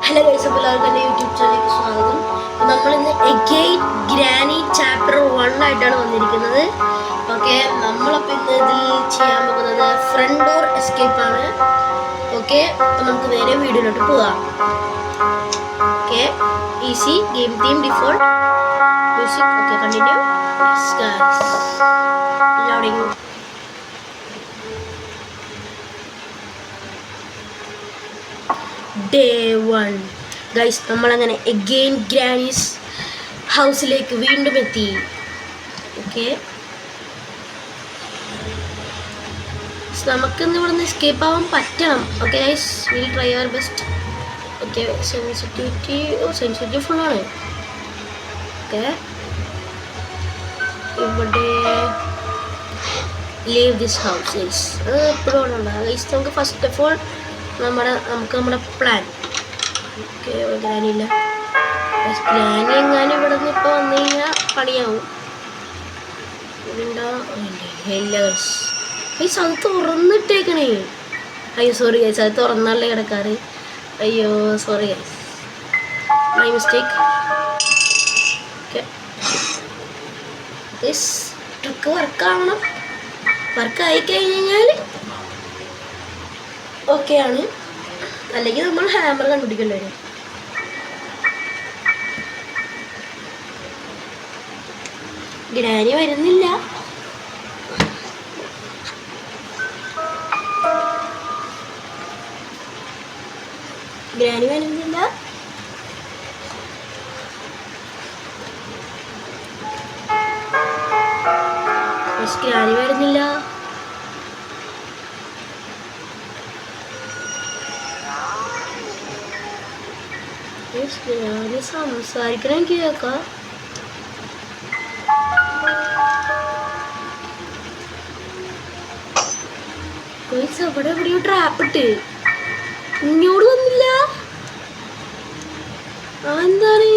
Hello guys, അപ്പോൾ എല്ലാവർക്കും എൻ്റെ യൂട്യൂബ് ചാനലിലേക്ക് സ്വാഗതം. നമ്മളിന്ന് എഗെയിൻ ഗ്രാനി ചാപ്റ്റർ 1 ആയിട്ടാണ് വന്നിരിക്കുന്നത്. ഓക്കെ, നമ്മളപ്പോൾ ഇന്ന് ഇതിൽ ചെയ്യാൻ പോകുന്നത് ഫ്രണ്ട് ഡോർ എസ്കേപ്പ് ആണ്. ഓക്കെ, അപ്പോൾ നമുക്ക് നേരെ വീഡിയോയിലോട്ട് പോകാം. Okay, easy game theme default music. Okay, continue. Loading. Day 1 guys, നമ്മളങ്ങനെ എഗെയിൻ ഗ്രാനീസ് ഹൗസിലേക്ക് വീണ്ടും എത്തി. ഓക്കെ, നമുക്കിന്ന് ഇവിടെ നിന്ന് എസ്കേപ്പ് ആവാൻ പറ്റണം. Okay guys, will try our best. Okay, sensitivity ഫുള്ളാണ്. ഓക്കെ, ഇവിടെ ലീവ് ദിസ് ഹൗസ് ഗൈസ്. അത് എപ്പോഴും ഉണ്ടാകും ഗൈസ്. നമുക്ക് ഫസ്റ്റ് ഓഫ് ഓൾ നമ്മുടെ പ്ലാൻ. ഓക്കെ, ഗ്രാനിയില്ല. ഗ്രാനി എങ്ങാനും ഇവിടെ നിന്ന് ഇപ്പോൾ വന്നു കഴിഞ്ഞാൽ പണിയാവും. ഇല്ല ഗൈസ്, ഗൈസ് അത് തുറന്നിട്ടേക്കണേ. അയ്യോ സോറി ഗൈസ്, അത് തുറന്നല്ലേ കിടക്കാറ്. അയ്യോ sorry guys, my mistake. Okay guys, trick വർക്കാവണം. വർക്കായി കഴിഞ്ഞാൽ ഓക്കെ ആണ്, അല്ലെങ്കിൽ നമ്മൾ ഹാമർ കണ്ടുപിടിക്കേണ്ടി വരും. ഗ്രാനി വരുന്നില്ല. ഗ്രാനി വരുന്നില്ല. ഗ്രാനി വരുന്നില്ല. ഞാൻ സംസാരിക്കണം കേൾക്കാം. അവിടെ എവിടെയോ ട്രാപ്പ് ഇട്ട് ഇങ്ങോട്ട് വന്നില്ല. എന്താണ്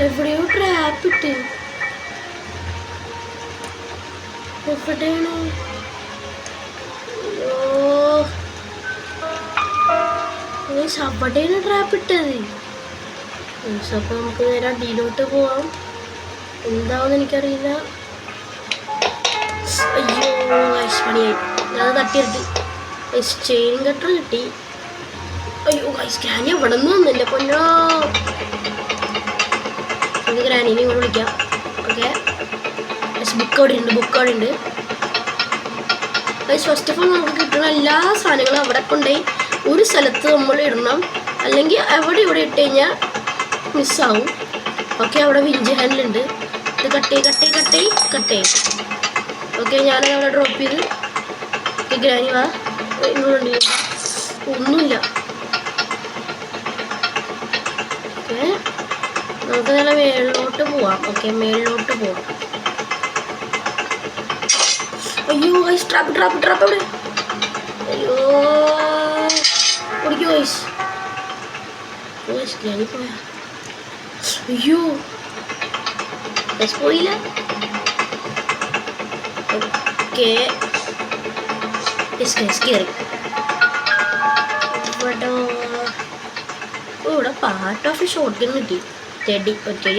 എവിടെയോ ട്രാപ്പ് ഇട്ട്? എവിടെയാണ്? അവിടെയാണ് ട്രാപ്പ് ഇട്ടത്. അപ്പോൾ നമുക്ക് നേരെ അടിയിലോട്ട് പോവാം. എന്താവെന്ന് എനിക്കറിയില്ല. അയ്യോ ഗൈസ്, പണിയായി. ഞാനത് തട്ടിയെടുത്ത് ചെയിൻ കട്ടർ കിട്ടി. അയ്യോ ഗൈസ്, ഗ്രാനി എവിടെ നിന്ന് വന്നില്ല പൊന്നോ. നമുക്ക് ഗ്രാനീനെ ഇങ്ങോട്ട് വിളിക്കാം. ഓക്കെ, ബുക്ക് അവിടെ ഉണ്ട്. ഗൈസ്, ഫസ്റ്റ് ഓഫ് ഓൾ നമുക്ക് കിട്ടുന്ന എല്ലാ സാധനങ്ങളും അവിടെ കൊണ്ടുപോയി ഒരു സ്ഥലത്ത് നമ്മൾ ഇടണം, അല്ലെങ്കിൽ ഇവിടെ ഇട്ട് കഴിഞ്ഞാൽ മിസ്സാവും. ഓക്കെ, അവിടെ വിഞ്ച് ഹാൻഡിലുണ്ട്. ഇത് കട്ട് ചെയ്യും. ഓക്കെ, ഞാനത് അവിടെ ഡ്രോപ്പ് ചെയ്ത്. ഓക്കെ, ഗ്രാനി വാ. ഇങ്ങോട്ട് ഒന്നുമില്ല. ഓക്കെ, നമുക്ക് നല്ല മേളിലോട്ട് പോവാം. ഓക്കെ, മേളിലോട്ട് പോവാം. അയ്യോ ഗൈസ്, ട്രാപ്പ് അവിടെ. അയ്യോ ഓടിക്കോ ഗൈസ്. ഗ്രാനി പോയാ? അയ്യോ പോയില്ല. ഓക്കെ, കയറി. ഇവിടെ പാർട്ട് ഓഫ് ഷോട്ട് ഗൺ കിട്ടി. സ്റ്റഡി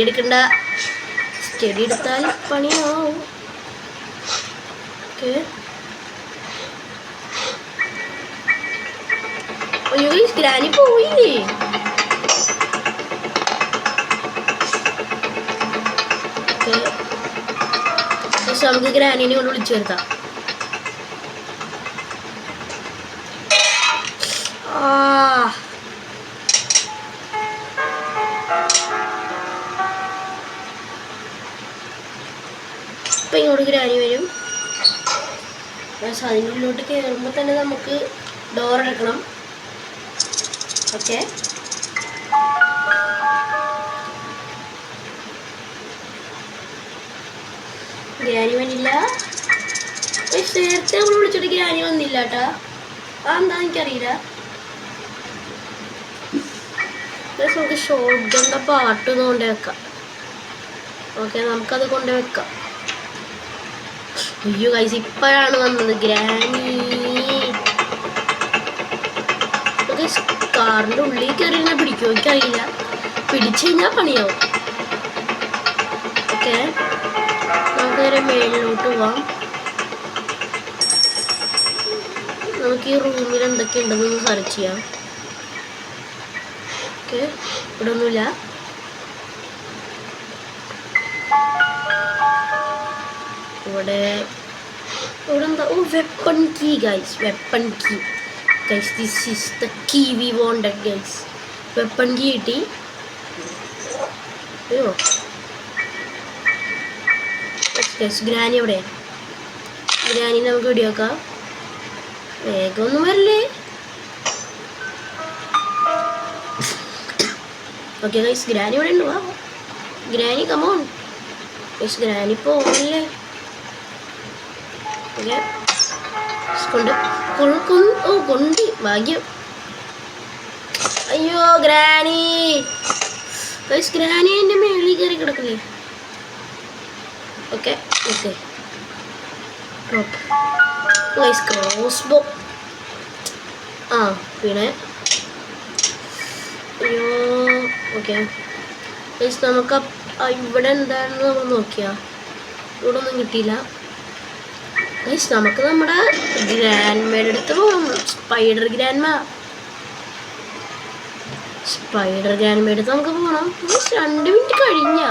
എടുക്കണ്ട. സ്റ്റഡി എടുത്താൽ പണിയാവും. ഓക്കെ, അയ്യോ ഗ്രാനി പോയില്ലേ? നമുക്ക് ഗ്രാനിനെ കൊണ്ട് വിളിച്ചു വരുത്താം. ഇപ്പം ഇങ്ങോട്ട് ഗ്രാനി വരും. അതിൻ്റെ ഉള്ളിലോട്ട് കയറുമ്പോൾ തന്നെ നമുക്ക് ഡോർ എടുക്കണം. ഓക്കെ, ഗ്രാനി വന്നില്ല. നേരത്തെ നമ്മൾ വിളിച്ചിട്ട് ഗ്രാനി വന്നില്ല കേട്ടാ. അതെന്താ എനിക്കറിയില്ല. നമുക്ക് ഷോട്ട് ഗണ്ണിൻ്റെ പാട്ട് കൊണ്ട് വെക്കാം. ഓക്കെ, നമുക്കത് കൊണ്ട് വെക്കാം. അയ്യോ ഗൈസ്, ഇപ്പോഴാണ് വന്നത് ഗ്രാനി. കാറിൻ്റെ ഉള്ളിൽ കയറി ഞാൻ പിടിക്കുമോ എനിക്കറിയില്ല. പിടിച്ചു കഴിഞ്ഞാൽ പണിയാവും. ഓക്കെ, നമുക്ക് നേരെ മേളിലോട്ട് പോവാം. നമുക്ക് ഈ റൂമിൽ എന്തൊക്കെ ഉണ്ടെന്ന് സെർച്ച് ചെയ്യാം. ഓക്കെ, ഇവിടെ ഒന്നുമില്ല. ഇവിടെ എന്താ? ഓ, weapon key guys, weapon key guys. This is the key we wanted guys. Weapon key കിട്ടി. അയ്യോ ഗൈസ്, ഗ്രാനി എവിടെ? ഗ്രാനി നമുക്ക് വെടിവെക്കാം. വേഗം ഒന്നും വരില്ലേ? ഓക്കെ ഗൈസ്, ഗ്രാനി ഇവിടെ ഉണ്ട്. വാ ഗ്രാനി, കമോൺ ഗൈസ്. ഗ്രാനി പോകല്ലേ? ഓക്കെ, കൊണ്ട് ഭാഗ്യം. അയ്യോ ഗ്രാനി ഗൈസ്, ഗ്രാനി എൻ്റെ മേളിൽ കയറി കിടക്കില്ലേ? ഓക്കെ ഓക്കെ ഗൈസ്, ക്രോസ് ബോ. ആ പിന്നെ അയ്യോ ഓക്കെ ഗൈസ്, നമുക്ക് ഇവിടെ എന്താണെന്ന് നമ്മൾ നോക്കിയാ ഇവിടെ ഒന്നും കിട്ടിയില്ല ഗൈസ്. നമുക്ക് നമ്മുടെ ഗ്രാൻഡ്മയുടെ അടുത്ത് പോകാം. സ്പൈഡർ ഗ്രാൻഡ്മ അടുത്ത് നമുക്ക് പോകണം. 2 മിനിറ്റ് കഴിഞ്ഞാ.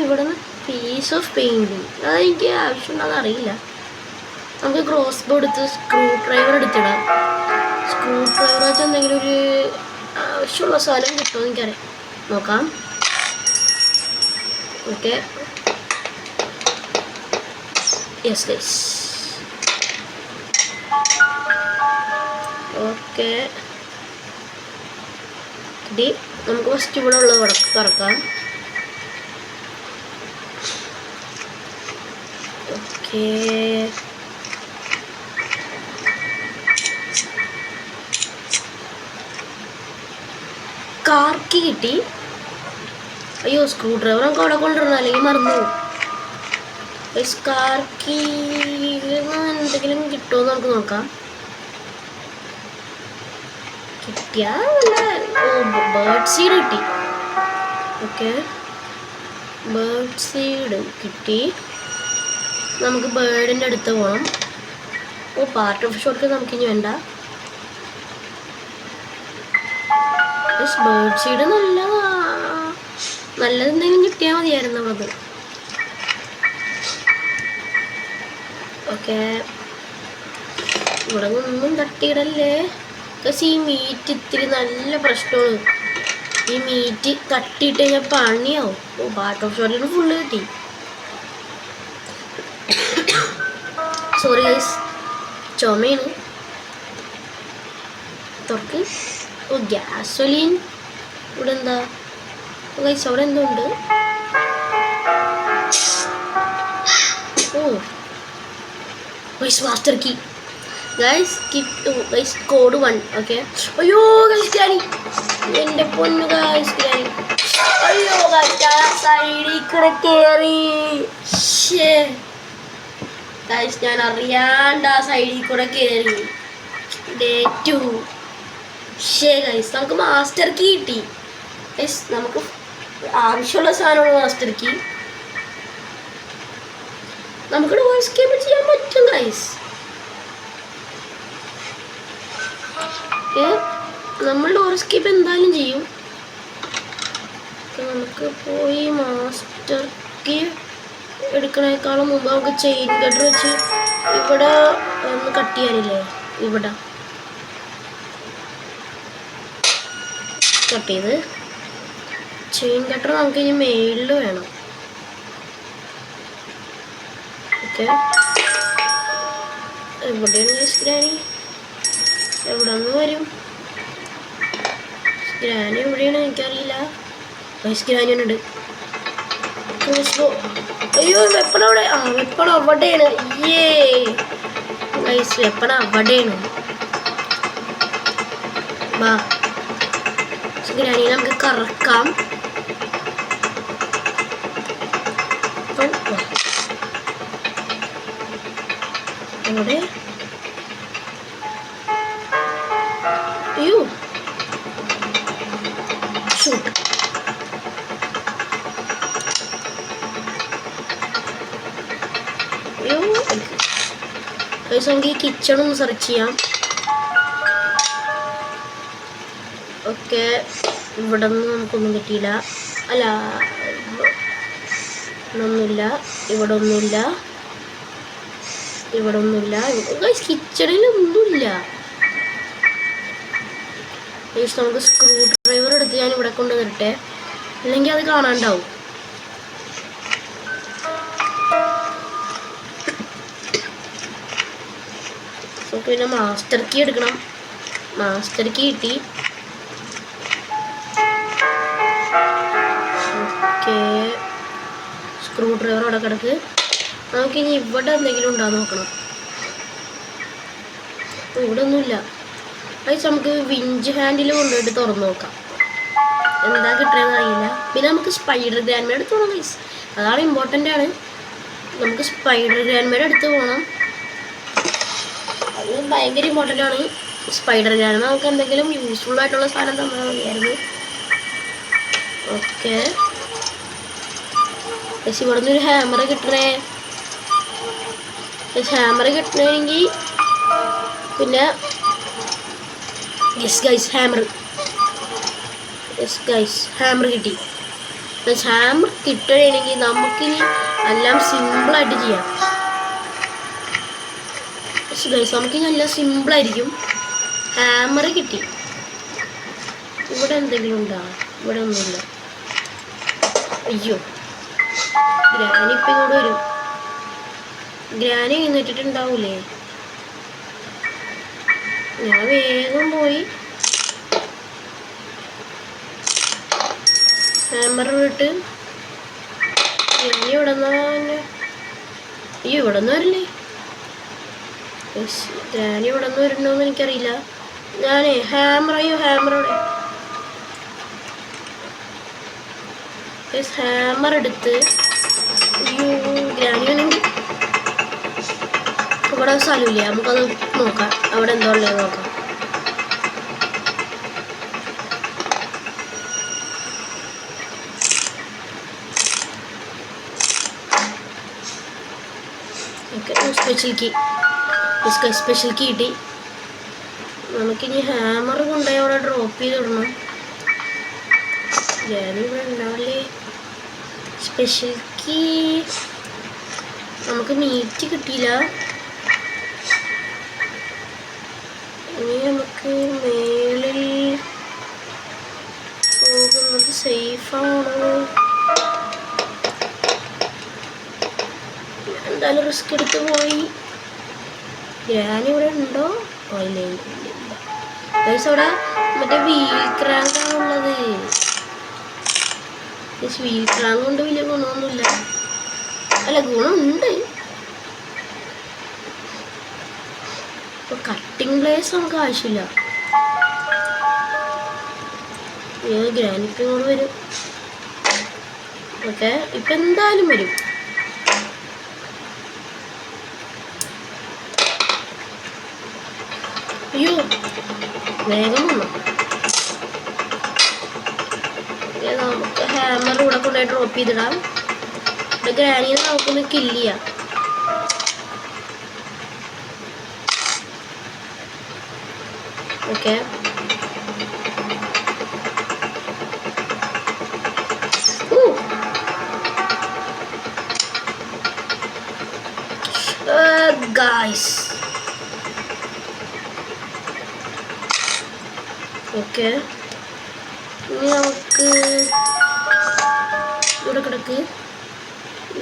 ഇവിടെ നിന്ന് പീസ് ഓഫ് പെയിൻറ്റിങ്, അതെനിക്ക് ആവശ്യമുണ്ടെന്ന് അറിയില്ല. നമുക്ക് ക്രോസ് ബോ എടുത്ത് സ്ക്രൂ ഡ്രൈവർ എടുത്തിടാം. സ്ക്രൂ ഡ്രൈവർ വെച്ച് എന്തെങ്കിലും ഒരു ആവശ്യമുള്ള സാധനം കിട്ടുമോ എനിക്കറിയാം, നോക്കാം. Okay yes guys. ഓക്കെ നമുക്ക് ഫസ്റ്റ് ഇവിടെ ഉള്ളത് തുറക്കാം. ഓക്കെ കാർക്ക് കിട്ടി. അയ്യോ, സ്ക്രൂ ഡ്രൈവർ നമുക്ക് അവിടെ കൊണ്ടുവരണം, അല്ലെങ്കിൽ മറന്നു. കാർക്ക് എന്തെങ്കിലും കിട്ടുമോ എന്ന് നമുക്ക് നോക്കാം. കിട്ടിയാ ബേർഡ് സീഡ് കിട്ടി. ഓക്കെ, ബേർഡ് സീഡ് കിട്ടി. നമുക്ക് ബേർഡിൻ്റെ അടുത്ത് പോകണം. ഓ, പാർട്ട് ഓഫ് ഷോട്ട് നമുക്കിനി വേണ്ട. ബേർഡ് സീഡ് നല്ലതെന്തെങ്കിലും കിട്ടിയാൽ മതിയായിരുന്നു അത്. ഓക്കെ, ഇവിടെ ഒന്നും തട്ടിയിടല്ലേ. പക്ഷേ ഈ മീറ്റ് ഇത്തിരി നല്ല പ്രശ്നമാണ്. ഈ മീറ്റ് തട്ടിയിട്ട് കഴിഞ്ഞാൽ പണിയാവും. ഓ, പാർട്ട് ഓഫ് ഷോട്ടിൽ ഫുള്ള് കിട്ടി. സോറി ഗൈസ്, ചുമയാണ്. തുറക്ക്. ഓ, ഗ്യാസോലിൻ. ഇവിടെ എന്താ ഗൈസ്? അവിടെ എന്തോ ഉണ്ട്. ഓ guys, master key guys. Guys code 1. Okay. അയ്യോ ഗൈസ്, ഗ്രാനി, എൻ്റെ പൊന്നു ഗൈസ്, ഗ്രാനി. അയ്യോ ഗൈസ്, സൈഡിൽ കൂടെ കയറി. ഗൈസ്, ഞാൻ അറിയാണ്ട് ആ സൈഡിൽ കൂടെ കയറി. ഡേ 2. ഗൈസ്, നമുക്ക് മാസ്റ്റർ കീ കിട്ടി. ഗൈസ്, നമുക്ക് ആവശ്യമുള്ള സാധനമാണ് മാസ്റ്റർ കീ. നമുക്ക് ഡോർ എസ്കേപ്പ് ചെയ്യാൻ പറ്റും ഗൈസ്. നമ്മൾ ഡോർ എസ്കേപ്പ് എന്തായാലും ചെയ്യും. നമുക്ക് പോയി മാസ്റ്റർ കീ എടുക്കണേക്കാളും മുമ്പ് നമുക്ക് ചെയിൻ കട്ടർ വെച്ച് ഇവിടെ ഒന്ന് കട്ട് ചെയ്യാനില്ലേ? ഇവിടെ കട്ട് ചെയ്ത് ചെയിൻ കട്ടർ നമുക്ക് ഇനി മേളിൽ വേണം. ഓക്കെ, എവിടെയാണ് ഗ്രാനി? എവിടെ നിന്ന് വരും ഗ്രാനി? എവിടെയാണ് എനിക്കറിയില്ല. ഗൈസ്, ഗ്രാനി ഉണ്ട്. അയ്യോ, വെപ്പൺ അവിടെ. ആ, വെപ്പൺ അവിടെയാണ്. ഗൈസ്, വെപ്പൺ അവിടെയാണ്. വാ ഗ്രാനി, നമുക്ക് കറക്കാം. എവിടെ അയ്യോ ഷൂട്ട്. അയ്യോ നമുക്ക് ഈ കിച്ചൺ ഒന്ന് സെർച്ച് ചെയ്യാം. ഓക്കെ, ഇവിടെ നിന്ന് നമുക്കൊന്നും കിട്ടിയില്ല. അല്ല, ഒന്നുമില്ല, ഇവിടെ ഒന്നുമില്ല, ഇവിടെ ഒന്നുമില്ല. കിച്ചണിലൊന്നുമില്ല. നമുക്ക് സ്ക്രൂ ഡ്രൈവർ എടുത്ത് ഞാൻ ഇവിടെ കൊണ്ട് വരട്ടെ, അല്ലെങ്കിൽ അത് കാണാണ്ടാവും. നമുക്ക് പിന്നെ മാസ്റ്റർ കീ എടുക്കണം. മാസ്റ്റർ കീ കിട്ടി. ഓക്കെ, സ്ക്രൂ ഡ്രൈവർ അവിടെ കിടക്ക്. നമുക്കിനി ഇവിടെ എന്തെങ്കിലും ഉണ്ടാകുന്ന നോക്കണം. ഇവിടെ ഒന്നുമില്ല. അത് നമുക്ക് വിഞ്ച് ഹാൻഡിൽ കൊണ്ടുപോയിട്ട് തുറന്നു നോക്കാം, എന്താ കിട്ടുന്നതെന്ന് അറിയില്ല. പിന്നെ നമുക്ക് സ്പൈഡർ ഗ്രാൻഡ്മേഡ് എടുത്ത് പോകണം ഗൈസ്, അതാണ് ഇമ്പോർട്ടൻ്റ് ആണ്. നമുക്ക് സ്പൈഡർ ഗ്രാൻഡ്മേഡ് എടുത്ത് പോകണം, അത് ഭയങ്കര ഇമ്പോർട്ടൻ്റ് ആണ്. സ്പൈഡർ ഗ്രാൻഡ്മേഡ് നമുക്ക് എന്തെങ്കിലും യൂസ്ഫുൾ ആയിട്ടുള്ള സാധനം തന്നാൽ മതിയായിരുന്നു. ഓക്കെ, പക്ഷെ ഇവിടെ നിന്നൊരു ഹാമർ കിട്ടണേ. ഹാമർ കിട്ടണമെങ്കിൽ പിന്നെ ഹാമർ കിട്ടി. ഹാമർ കിട്ടണമെങ്കിൽ നമുക്കിനി എല്ലാം സിമ്പിളായിട്ട് ചെയ്യാം ഗൈസ്. നമുക്കിനി എല്ലാം സിമ്പിളായിരിക്കും. ഹാമർ കിട്ടി. ഇവിടെ എന്തെങ്കിലും ഉണ്ടോ? ഇവിടെ ഒന്നുമില്ല. അയ്യോ, ഗ്രാനി ഇപ്പം ഇങ്ങോട്ട് വരും. ഗ്രാനി എഴുന്നേറ്റിട്ടുണ്ടാവൂലേ? ഞാൻ വേഗം പോയി ഹാമർ ഇട്ട് ഗ്രാനി ഇവിടെ നിന്ന്. അയ്യോ, ഇവിടെ നിന്ന് വരില്ലേ? ഗ്രാനി ഇവിടെ നിന്ന് വരണ്ടോന്ന് എനിക്കറിയില്ല. ഞാനേ ഹാമറോടെ ഹാമർ എടുത്ത്. അയ്യോ, ഗ്രാനി വേണമെങ്കിൽ ഇവിടെ സ്ഥലമില്ലേ, നമുക്കത് നോക്കാം. അവിടെ എന്തോ ഉള്ളത് നോക്കാം. ഓക്കെ, സ്പെഷ്യൽ കീ കിട്ടി. നമുക്കിനി ഹാമർ കൊണ്ടുപോയി അവിടെ ഡ്രോപ്പ് ചെയ്തിടണം. ഞാനിവിടെ ഉണ്ടാവില്ലേ? സ്പെഷ്യൽ കീ നമുക്ക് മീറ്റ് കിട്ടിയില്ല. ഇനി നമുക്ക് മേളിൽ പോകുന്നത് സേഫാണോ? എന്തായാലും റിസ്ക് എടുത്ത് പോയി. ഞാനിവിടെ ഉണ്ടോ? ഇല്ല. അവിടെ മറ്റേ വീൽ ക്രാങ്കാണുള്ളത്. വീൽ ക്രാങ്ക് കൊണ്ട് വലിയ ഗുണമൊന്നുമില്ല. അല്ല, ഗുണമുണ്ട്. ഇപ്പൊ കട്ടിങ് പ്ലേസ് നമുക്ക് ആവശ്യമില്ല. ഗ്രാനിക്ക് ഇങ്ങോട്ട് വരും. ഓക്കെ, ഇപ്പൊ എന്തായാലും വരും. അയ്യോ, വേഗം വന്നു. നമുക്ക് ഹാമർ ഇവിടെ കൊണ്ടുപോയി ഡ്രോപ്പ് ചെയ്തിടാം. ഇവിടെ ഗ്രാനിനെ നമുക്കൊന്ന് കില്ല് ചെയ്യാം. Okay, guys. ഓക്കെ, ഇനി നമുക്ക് ഇവിടെ കിടക്ക്.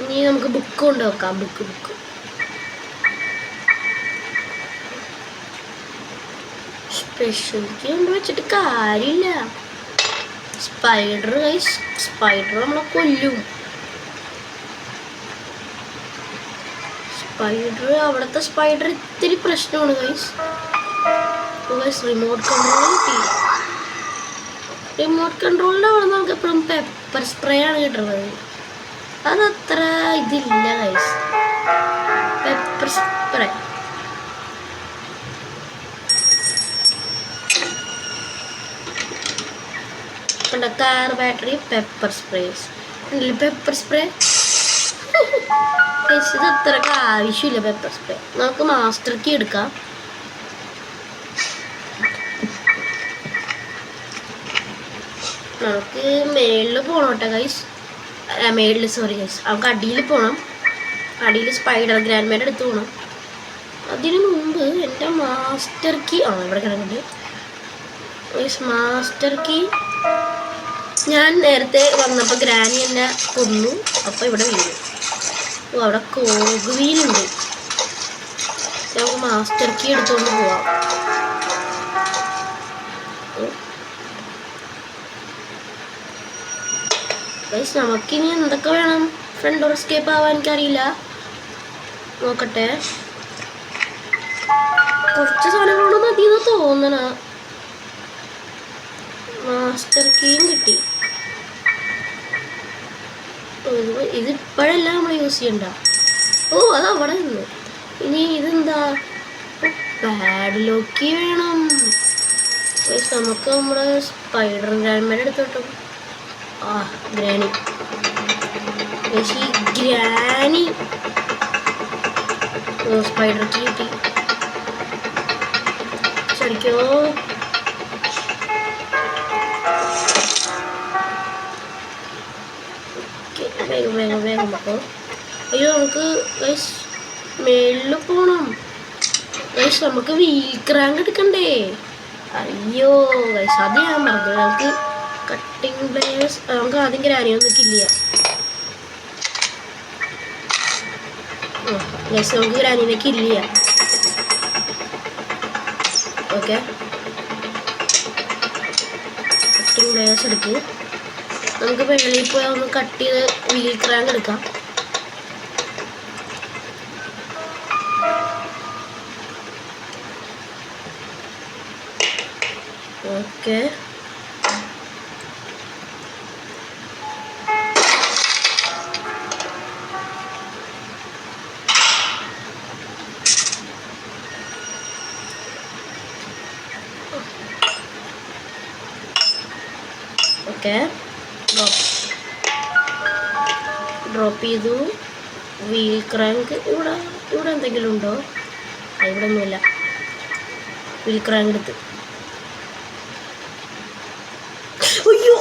ഇനി നമുക്ക് ബുക്ക് കൊണ്ട് വെക്കാം. ബുക്ക് സ്പെഷ്യൽക്ക് കൊണ്ട് വെച്ചിട്ട് കാര്യമില്ല. സ്പൈഡർ നമ്മളെ കൊല്ലും. അവിടുത്തെ സ്പൈഡർ ഇത്തിരി പ്രശ്നമാണ് ഗൈസ്. റിമോട്ട് കൺട്രോളിൻ്റെ അവിടെ നമുക്ക് എപ്പോഴും പെപ്പർ സ്പ്രേ ആണ് കിട്ടുന്നത്. അതത്ര ഇതില്ല ഗൈസ്. പെപ്പർ സ്പ്രേ കണ്ട car battery pepper sprays pepper spray ഇത് അത്രക്ക് ആവശ്യമില്ല പെപ്പർ സ്പ്രേ. നമുക്ക് മാസ്റ്റർ കീ എടുക്കാം. നമുക്ക് മേളിൽ പോകണം കേട്ടോ ഗൈസ്. സോറി ഗൈസ്, നമുക്ക് അടിയിൽ പോകണം. അടിയിൽ സ്പൈഡർ ഗ്രാൻഡ്മേൻ്റെ അടുത്ത് പോകണം. അതിനു മുമ്പ് എൻ്റെ മാസ്റ്റർ കീ ഇവിടെ കിടക്കുന്നുണ്ട് ഗൈസ്. മാസ്റ്റർ കീ ഞാൻ നേരത്തെ വന്നപ്പോൾ ഗ്രാനി എന്നെ കൊന്നു. അപ്പോൾ ഇവിടെ വീഴും. അവിടെ കോഗ് വീലുണ്ട്. നമുക്ക് മാസ്റ്റർ കീ എടുത്തുകൊണ്ട് പോവാം. ഗൈസ് നമുക്കിനി എന്തൊക്കെ വേണം ഫ്രണ്ട് ഡോർ എസ്കേപ്പ് ആവാൻ? എനിക്കറിയില്ല, നോക്കട്ടെ. കുറച്ച് സാധനങ്ങളോട് മതിയെന്ന് തോന്നണ. മാസ്റ്റർ കീയും കിട്ടി. ഇതിപ്പോഴല്ല നമ്മൾ യൂസ് ചെയ്യണ്ട. അത് അവിടെ നിന്ന്. ഇനി ഇതെന്താ? പാഡ് ലോക്ക് വേണം. നമുക്ക് നമ്മുടെ സ്പൈഡർ ഗ്രാൻഡ്മേൻ്റെ എടുത്തോട്ടും ഗ്രാനി ഗ്രാനി സ്പൈഡർ കീ കിട്ടി. ശരിക്കോ വേഗം വേഗം വേഗം. അപ്പോൾ അയ്യോ നമുക്ക് ഗൈസ് മേളിൽ പോകണം ഗൈസ്. നമുക്ക് വീൽ ക്രാങ്ക് എടുക്കണ്ടേ? അയ്യോ ഗൈസ്, അത് ഞാൻ പറഞ്ഞു. നമുക്ക് കട്ടിങ് ബ്ലേഡ്സ് നമുക്ക് ആദ്യം ഗ്രാനിയൊന്നും കില്ല. ഗൈസ് നമുക്ക് ഗ്രാനിനെ കില്ല. ഓക്കെ, കട്ടിങ് ബ്ലേഡ്സ് എടുക്ക്. നമുക്ക് വെളിയിൽ പോയി ഒന്ന് കട്ട് ചെയ്ത് വീൽ ക്രാങ്ക് എടുക്കാം. ഓക്കെ, ഓക്കെ ഡ്രോപ്പ് ചെയ്തു. വീൽ ക്രാങ്ക് ഇവിടെ എന്തെങ്കിലും ഉണ്ടോ? ഇവിടെ ഒന്നുമില്ല. വീൽ ക്രാങ്ക് എടുത്ത്. അയ്യോ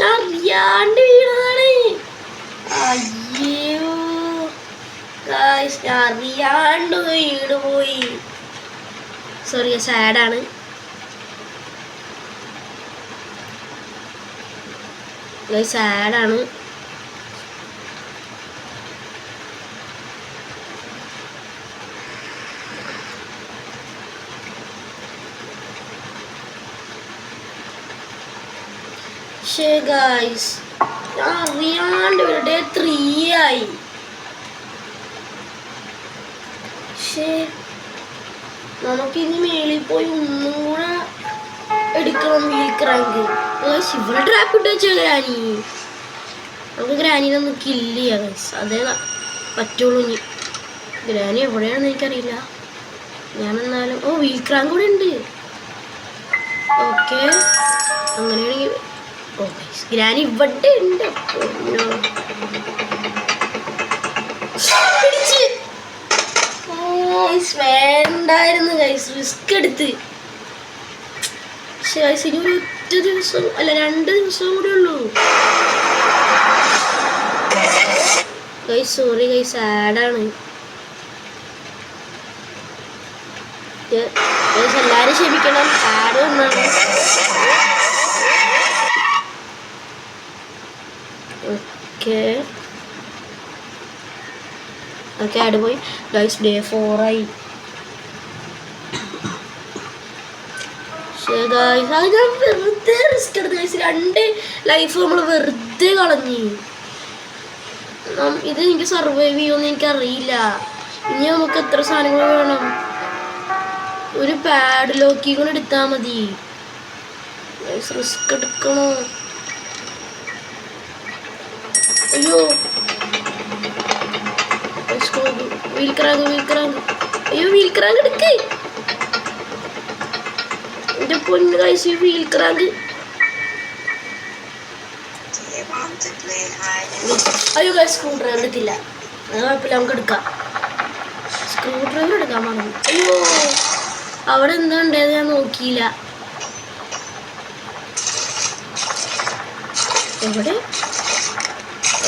ഞാൻ അറിയാണ്ട് വീണതാണ്. അയ്യോ ഞാൻ അറിയാണ്ട് വീണ് പോയി. സോറി, സാഡാണ്. സാഡാണ്. ഗൈസ് ഞാൻ അറിയാണ്ട് ഡേ 3 ആയി. നമുക്കിനി മേളിൽ പോയി ഒന്നും കൂടെ എടുക്കണം വീൽ ക്രാങ്ക്. ഇവിടെ ട്രാപ്പ് ഇട്ട് വെച്ച ഗ്രാനി. നമുക്ക് ഗ്രാനിനൊന്നും കില്ല് ചെയ്യാം ഗൈസ്, അതേ പറ്റുള്ളൂ. ഇനി ഗ്രാനി എവിടെയാണെന്ന് എനിക്കറിയില്ല. ഞാനെന്നാലും വീൽ ക്രാങ്ക് കൂടെ ഉണ്ട്. ഓക്കെ, അങ്ങനെയാണെങ്കിൽ ഗ്രാനി ഇവിടെ ഉണ്ട്. വേണ്ടായിരുന്നു ഗൈസ്, റിസ്ക് എടുത്ത്. ഇനി ഒരു ഒറ്റ ദിവസം അല്ല 2 ദിവസം കൂടെ ഉള്ളൂ ഗൈസ്. Sorry guys, സാഡാണ്. എല്ലാരും ക്ഷമിക്കണം, ആഡ് ഒന്നാണ്. ഓക്കെ ആഡ് പോയി ഗൈസ്. ഡേ 4 ആയി. അത് ഞാൻ വെറുതെ റിസ്ക് എടുത്ത് ഗൈസ്. 2 ലൈഫ് നമ്മൾ വെറുതെ കളഞ്ഞു. ഇത് എനിക്ക് സർവൈവ് ചെയ്യുമെന്ന് എനിക്കറിയില്ല. ഇനി നമുക്ക് എത്ര സാധനങ്ങൾ വേണം? ഒരു പാഡ് ലോക്കി കൂടെ എടുത്താൽ മതി. റിസ്ക് എടുക്കണോ? അയ്യോ വീൽ ക്രാങ്ക്. അയ്യോ വീൽ ക്രാങ്ക് എടുക്ക്. എൻ്റെ പൊന്ന് ഗൈസ് ഈ വീൽ ക്രാങ്ക്. അയ്യോ ഗൈസ് സ്ക്രൂ ഡ്രൈവർ എടുത്തില്ല. അത് കുഴപ്പമില്ല, നമുക്ക് എടുക്കാം. സ്ക്രൂ ഡ്രൈവർ എടുക്കാൻ പറഞ്ഞു. അയ്യോ അവിടെ എന്താ ഉണ്ടായത് ഞാൻ നോക്കിയില്ല. എവിടെ?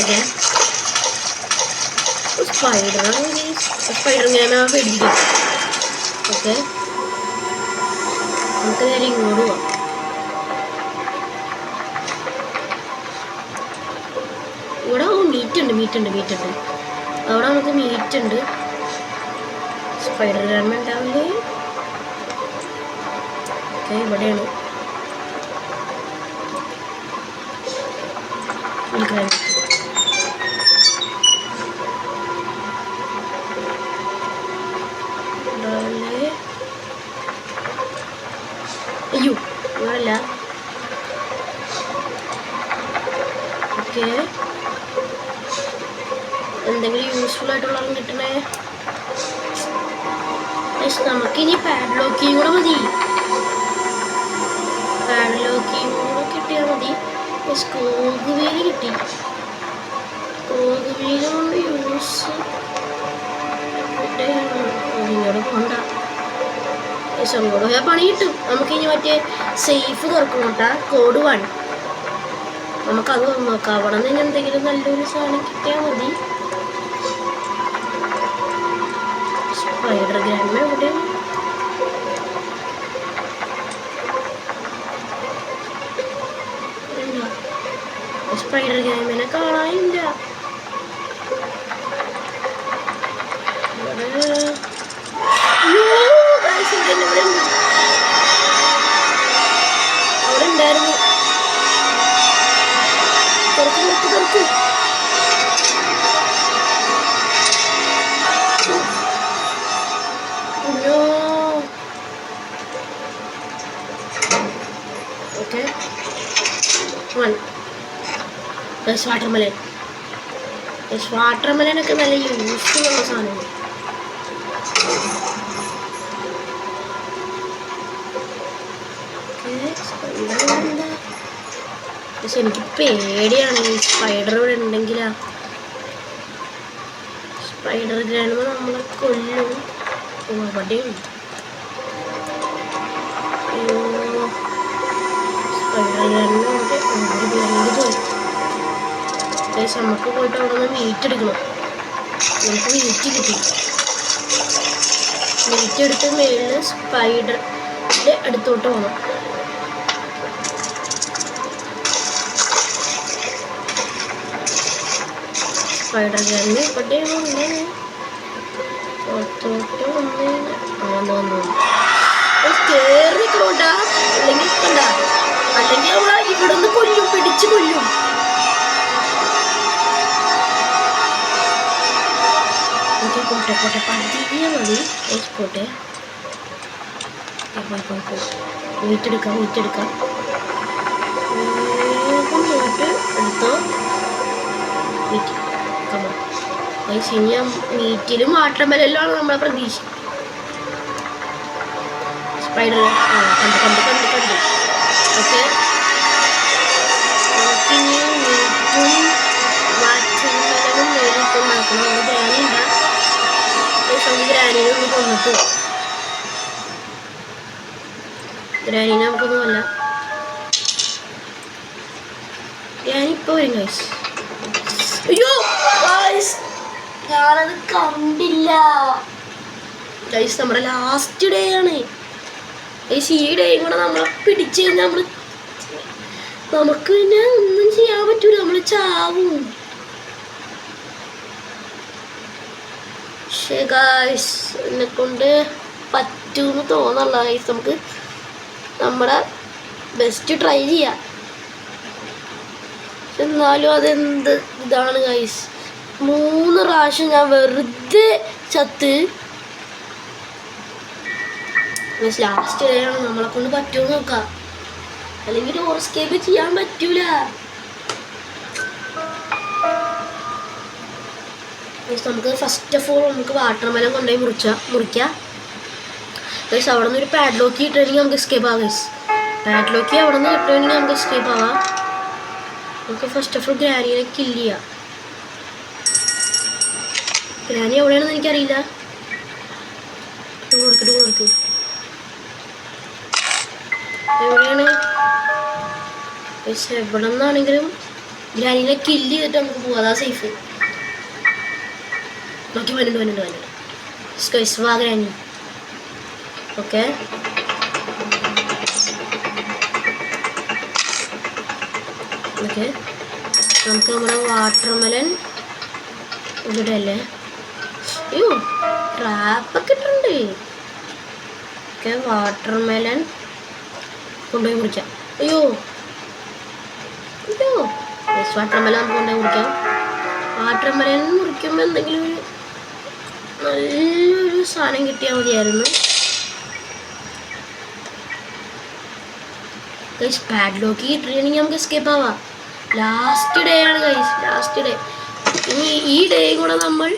ഓക്കെ സ്പൈഡർ ഞാൻ പേടിപ്പിക്കും. ഓക്കെ നമുക്ക് നേരെ ഇങ്ങോട്ട് പോവാം. ഇവിടെ മീറ്റ് ഉണ്ട്. അവിടെ നമുക്ക് മീറ്റ് ഉണ്ട്. സ്പൈഡർ ഗാൻ ഉണ്ടാവില്ലേ? ഓക്കെ ഇവിടെയാണ്. അയ്യോ ഇവിടെയല്ല. ഓക്കെ എന്തെങ്കിലും യൂസ്ഫുൾ ആയിട്ടുള്ള കിട്ടണേ. നമുക്കിനി പാഡ്ലോക്കിയും കൂടെ മതി. പാഡ്ലോക്കിയും കൂടെ കിട്ടിയാൽ മതി. സ്കോഗ് വീല് കിട്ടി. സ്കോഗ് വീലും യൂസ് ഇങ്ങോട്ട് പോണ്ട. അങ്ങോട്ട് പോയാൽ പണി കിട്ടും. നമുക്കിനി മറ്റേ സേഫ് തുറക്കും കേട്ടാ. കോഡ് 1 നമുക്കത് നോക്കാം. അവിടെ നിന്ന് എന്തെങ്കിലും നല്ലൊരു സാധനം കിട്ടിയാൽ മതി. സ്പൈഡർ ഗ്രാൻഡ് എവിടെയാണ്? സ്പൈഡർ ഗ്രാൻഡിനെ കാണാനില്ല. അവിടെ ഉണ്ടായിരുന്നു. തുറക്ക്. ഓക്കെ വാട്ടർമെലനൊക്കെ നല്ല യൂസ്ഫുൾ ഉള്ള സാധനമാണ്. പക്ഷെ എനിക്ക് പേടിയാണ് ഈ സ്പൈഡർ ഇവിടെ ഉണ്ടെങ്കിലാ. സ്പൈഡർ ഗ്രാനുമ്പോൾ നമ്മളെ കൊല്ലും. അവിടെയുണ്ട്. സ്പൈഡർ ഗ്രാനുണ്ട്. പോയി നമുക്ക് പോയിട്ട് അവിടെ നിന്ന് മീറ്റ് എടുക്കണം. നമുക്ക് മീറ്റ് കിട്ടി. മീറ്റ് എടുത്ത് മേളിൽ സ്പൈഡറിൻ്റെ അടുത്തോട്ട് പോകണം. സ്പൈഡർ ഗ്രാനിന് ഇവിടെ പുറത്തോട്ട് വന്നു കയറി നിൽക്കണോട്ടാ. അല്ലെങ്കിൽ കണ്ട, അല്ലെങ്കിൽ നമ്മളെ ഇവിടെ നിന്ന് പിടിച്ച് കൊല്ലും. പോട്ടെ പതിയെ മതി. പോട്ടെ വീട്ടെടുക്കാം. പോയിട്ട് എടുത്തോ. ഇനി മീറ്റിലും വാട്ടർമെലനിലാണ് നമ്മളെ പ്രതീക്ഷ. സ്പൈഡർ കണ്ട് ഓക്കെ. നമുക്കിനി മീറ്റും വാട്ടർമെലനും മേടിക്കൊണ്ടാക്കണം. ഗ്രാനിണ്ട. ഗ്രാനിനെ ഒന്ന് കൊന്നിട്ട് ഗ്രാനിനെ നമുക്കൊന്നുമല്ല. ഞാനിപ്പോൾ വരും ഗൈസ്. അയ്യോ ഗൈസ് ഞാനത് കണ്ടില്ല ഗൈസ്. നമ്മുടെ ലാസ്റ്റ് ഡേ ആണ് ഗൈസ്. ഈ ഡേയും കൂടെ നമ്മളെ പിടിച്ച് കഴിഞ്ഞാൽ നമുക്ക് പിന്നെ ഒന്നും ചെയ്യാൻ പറ്റൂല. നമ്മൾ ചാവും. പക്ഷേ ഗൈസ് എന്നെ കൊണ്ട് പറ്റുമെന്ന് തോന്നല്ല ഗൈസ്. നമുക്ക് നമ്മുടെ ബെസ്റ്റ് ട്രൈ ചെയ്യാം. എന്നാലും അതെന്ത് ഇതാണ് ഗൈസ്. 3 പ്രാവശ്യം ഞാൻ വെറുതെ ചത്ത്. ലാസ്റ്റ് ഡേയാണ്. നമ്മളെ കൊണ്ട് പറ്റുമോ നോക്കാം. അല്ലെങ്കിൽ ഡോർ എസ്കേപ്പ് ചെയ്യാൻ പറ്റൂല. നമുക്ക് ഫസ്റ്റ് ഓഫ് ഓൾ നമുക്ക് വാട്ടർമെലൻ കൊണ്ടുപോയി മുറിക്കാം. ഗൈസ് അവിടെ നിന്ന് ഒരു പാഡ്ലോക്ക് കിട്ടുകയാണെങ്കിൽ നമുക്ക് എസ്കേപ്പ് ആവാം ഗൈസ്. പാഡ്ലോക്ക് അവിടെ നിന്ന് കിട്ടുകയാണെങ്കിൽ നമുക്ക് എസ്കേപ്പ് ആവാം. നമുക്ക് ഫസ്റ്റ് ഓഫ് ഓൾ ഗ്രാനിയെ കില്ല് ചെയ്യാം. ഗ്രാനി എവിടെയാണെന്ന് എനിക്കറിയില്ല. കൊടുക്ക് എവിടെയാണ് പക്ഷെ എവിടെ നിന്നാണെങ്കിലും ഗ്രാനിനെ കില്ല് ചെയ്തിട്ട് നമുക്ക് പോവാം. അതാ സേഫ്. നോക്കി വന്നിട്ട് വാ ഗ്രാനി. ഓക്കെ ഓക്കെ നമുക്ക് നമ്മുടെ വാട്ടർമെലൻ ഇവിടെ അല്ലേ? അയ്യോ ട്രാപ്പൊക്കെ ഇട്ടുണ്ട്. ഓക്കെ വാട്ടർമെലൻ കൊണ്ടുപോയി കുടിക്കാം. അയ്യോ അയ്യോ വാട്ടർമെലൻ നമുക്ക് കൊണ്ടുപോയി കുടിക്കാം. വാട്ടർമെലൻ മുറിക്കുമ്പോൾ എന്തെങ്കിലും ഒരു നല്ലൊരു സാധനം കിട്ടിയാൽ മതിയായിരുന്നു. ഗൈസ് പാഡ്ലോക്ക് കിട്ടുകയാണെങ്കിൽ നമുക്ക് എസ്കേപ്പ് ആവാം. ലാസ്റ്റ് ഡേ ആണ് ഗൈസ്, ലാസ്റ്റ് ഡേ. ഇനി ഈ ഡേയും കൂടെ നമ്മൾ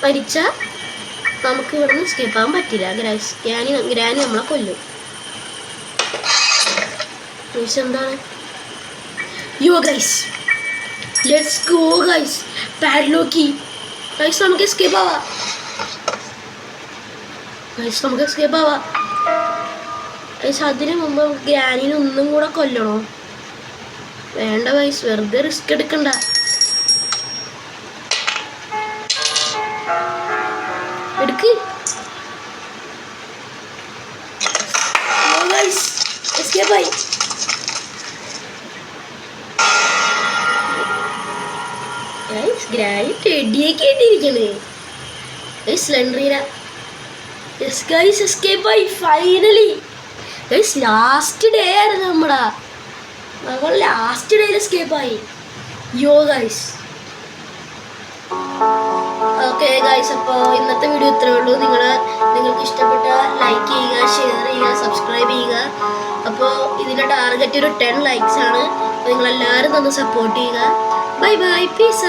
മരിച്ചാൽ നമുക്ക് ഇവിടെ നിന്ന് എസ്കേപ്പ് ആവാൻ പറ്റില്ല. ഗ്രാനി നമ്മളെ കൊല്ലും. ഗൈസ് എന്താണ്? യോ guys let's go guys. Padlock guys നമുക്ക് എസ്കേപ്പ് ആവാം. ഗൈസ് നമുക്ക് എസ്കേപ്പ് ആവാം. ഗൈസ് അതിന് മുമ്പ് നമുക്ക് ഗ്രാനിനെ ഒന്നും കൂടെ കൊല്ലണോ? വേണ്ട ഗൈസ്, വെറുതെ റിസ്ക് എടുക്കണ്ട. എടുക്ക് എസ്കേപ്പ് ആയി. ഗ്രാനി ടെഡിയൊക്കെ ആയിട്ടിരിക്കണേ. സ്ലെൻഡ്രീന എസ്കേപ്പ് ആയി ഫൈനലി. ലാസ്റ്റ് ഡേ ആയിരുന്നു നമ്മൾ ലാസ്റ്റ് ഡേയിൽ എസ്കേപ്പ് ആയി. യോ ഗൈസ് ഓക്കെ ഗൈസ്, അപ്പോൾ ഇന്നത്തെ വീഡിയോ ഇത്രയേ ഉള്ളൂ. നിങ്ങൾക്ക് ഇഷ്ടപ്പെട്ട ലൈക്ക് ചെയ്യുക, ഷെയർ ചെയ്യുക, സബ്സ്ക്രൈബ് ചെയ്യുക. അപ്പോൾ ഇതിൻ്റെ ടാർഗറ്റ് ഒരു 10 likes ആണ്. അപ്പോൾ നിങ്ങളെല്ലാവരും തന്നെ സപ്പോർട്ട് ചെയ്യുക. Bye bye, piece.